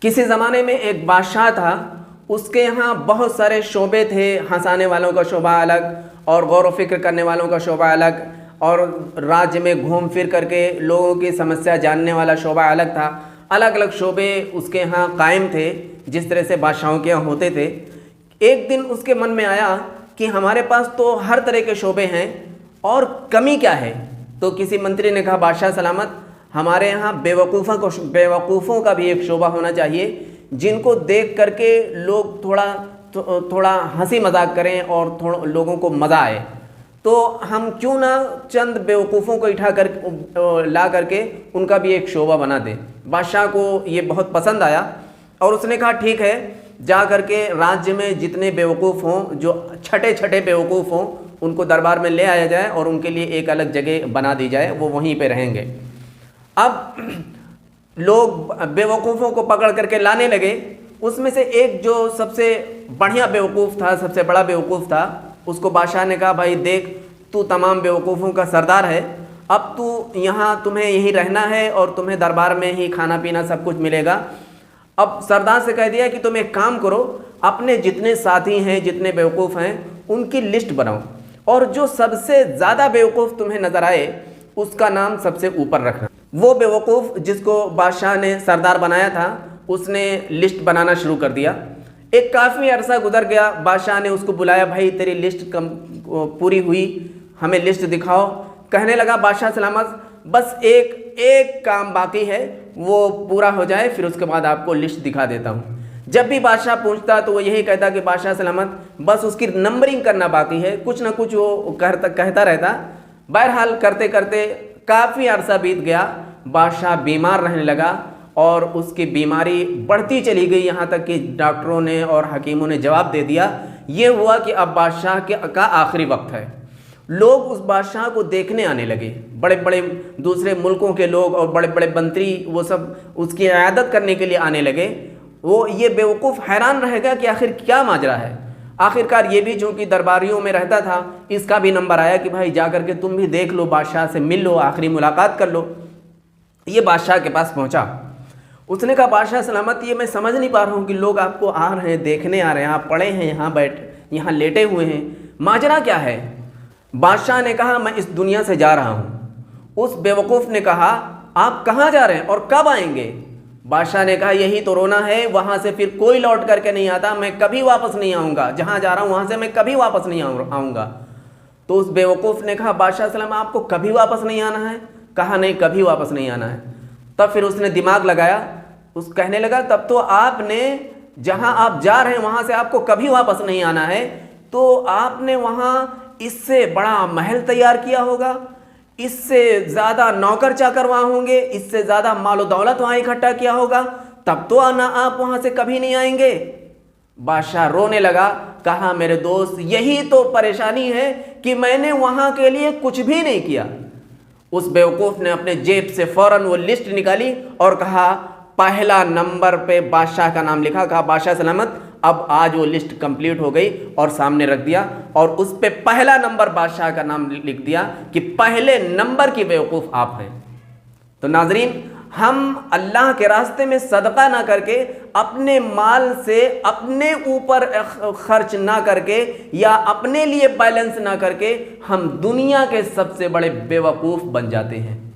किसी ज़माने में एक बादशाह था, उसके यहाँ बहुत सारे शोबे थे। हंसाने वालों का शोबा अलग और गौर व फिक्र करने वालों का शोबा अलग, और राज्य में घूम फिर करके लोगों की समस्या जानने वाला शोबा अलग था। अलग अलग शोबे उसके यहाँ कायम थे, जिस तरह से बादशाहों के यहाँ होते थे। एक दिन उसके मन में आया कि हमारे पास तो हर तरह के शोबे हैं और कमी क्या है। तो किसी मंत्री ने कहा, बादशाह सलामत, हमारे यहाँ बेवकूफ़ों का भी एक शोबा होना चाहिए, जिनको देख करके लोग थोड़ा हंसी मजाक करें और थोड़ा लोगों को मज़ा आए। तो हम क्यों ना चंद बेवकूफ़ों को ला करके उनका भी एक शोबा बना दें। बादशाह को ये बहुत पसंद आया और उसने कहा, ठीक है, जा करके राज्य में जितने बेवकूफ़ हों, जो छठे छठे बेवकूफ़ हों, उनको दरबार में ले आया जाए और उनके लिए एक अलग जगह बना दी जाए, वो वहीं पे रहेंगे। अब लोग बेवकूफ़ों को पकड़ करके लाने लगे। उसमें से एक जो सबसे बढ़िया बेवकूफ़ था, सबसे बड़ा बेवकूफ़ था, उसको बादशाह ने कहा, भाई देख, तू तमाम बेवकूफ़ों का सरदार है, अब तू यहाँ, तुम्हें यहीं रहना है और तुम्हें दरबार में ही खाना पीना सब कुछ मिलेगा। अब सरदार से कह दिया कि तुम एक काम करो, अपने जितने साथी हैं, जितने बेवकूफ़ हैं, उनकी लिस्ट बनाओ और जो सबसे ज़्यादा बेवकूफ़ तुम्हें नज़र आए उसका नाम सबसे ऊपर रखना। वो बेवकूफ़ जिसको बादशाह ने सरदार बनाया था, उसने लिस्ट बनाना शुरू कर दिया। एक काफ़ी अरसा गुजर गया, बादशाह ने उसको बुलाया, भाई तेरी लिस्ट पूरी हुई, हमें लिस्ट दिखाओ। कहने लगा, बादशाह सलामत, बस एक काम बाकी है, वो पूरा हो जाए, फिर उसके बाद आपको लिस्ट दिखा देता हूँ। जब भी बादशाह पूछता तो वो यही कहता कि बादशाह सलामत, बस उसकी नंबरिंग करना बाकी है, कुछ ना कुछ वो कहता रहता। बहरहाल करते करते काफ़ी अरसा बीत गया, बादशाह बीमार रहने लगा और उसकी बीमारी बढ़ती चली गई, यहाँ तक कि डॉक्टरों ने और हकीमों ने जवाब दे दिया। ये हुआ कि अब बादशाह का आखिरी वक्त है। लोग उस बादशाह को देखने आने लगे, बड़े बड़े दूसरे मुल्कों के लोग और बड़े बड़े मंत्री, वो सब उसकी इयादत करने के लिए आने लगे। वो ये बेवकूफ़ हैरान रहेगा कि आखिर क्या माजरा है। आखिरकार ये भी चूँकि दरबारियों में रहता था, इसका भी नंबर आया कि भाई जा कर के तुम भी देख लो, बादशाह से मिल लो, आखिरी मुलाकात कर लो। ये बादशाह के पास पहुँचा। उसने कहा, बादशाह सलामत, ये मैं समझ नहीं पा रहा हूँ कि लोग आपको आ रहे हैं, देखने आ रहे हैं, आप पड़े हैं यहाँ लेटे हुए हैं, माजरा क्या है। बादशाह ने कहा, मैं इस दुनिया से जा रहा हूँ। उस बेवकूफ़ ने कहा, आप कहाँ जा रहे हैं और कब आएंगे। बादशाह ने कहा, यही तो रोना है, वहाँ से फिर कोई लौट करके नहीं आता, मैं कभी वापस नहीं आऊँगा, जहाँ जा रहा हूँ वहाँ से मैं कभी वापस नहीं आऊँगा। तो उस बेवकूफ़ ने कहा, बादशाह सलाम, आपको कभी वापस नहीं आना है। कहा, नहीं, कभी वापस नहीं आना है। तब फिर उसने दिमाग लगाया, कहने लगा, तब तो आपने जहाँ आप जा रहे हैं वहाँ से आपको कभी वापस नहीं आना है, तो आपने वहाँ इससे बड़ा महल तैयार किया होगा, इससे ज़्यादा नौकर चाकर वहाँ होंगे, इससे ज़्यादा मालो दौलत वहाँ इकट्ठा किया होगा, तब तो आना आप वहाँ से कभी नहीं आएंगे। बादशाह रोने लगा। कहा, मेरे दोस्त, यही तो परेशानी है कि मैंने वहाँ के लिए कुछ भी नहीं किया। उस बेवकूफ़ ने अपने जेब से फ़ौरन वो लिस्ट निकाली और कहा, पहला नंबर पे बादशाह का नाम लिखा। कहा, बादशाह सलामत, अब आज वो लिस्ट कंप्लीट हो गई और सामने रख दिया और उस पे पहला नंबर बादशाह का नाम लिख दिया कि पहले नंबर की बेवकूफ़ आप हैं। तो नाजरीन, हम अल्लाह के रास्ते में सदका ना करके, अपने माल से अपने ऊपर खर्च ना करके या अपने लिए बैलेंस ना करके, हम दुनिया के सबसे बड़े बेवकूफ़ बन जाते हैं।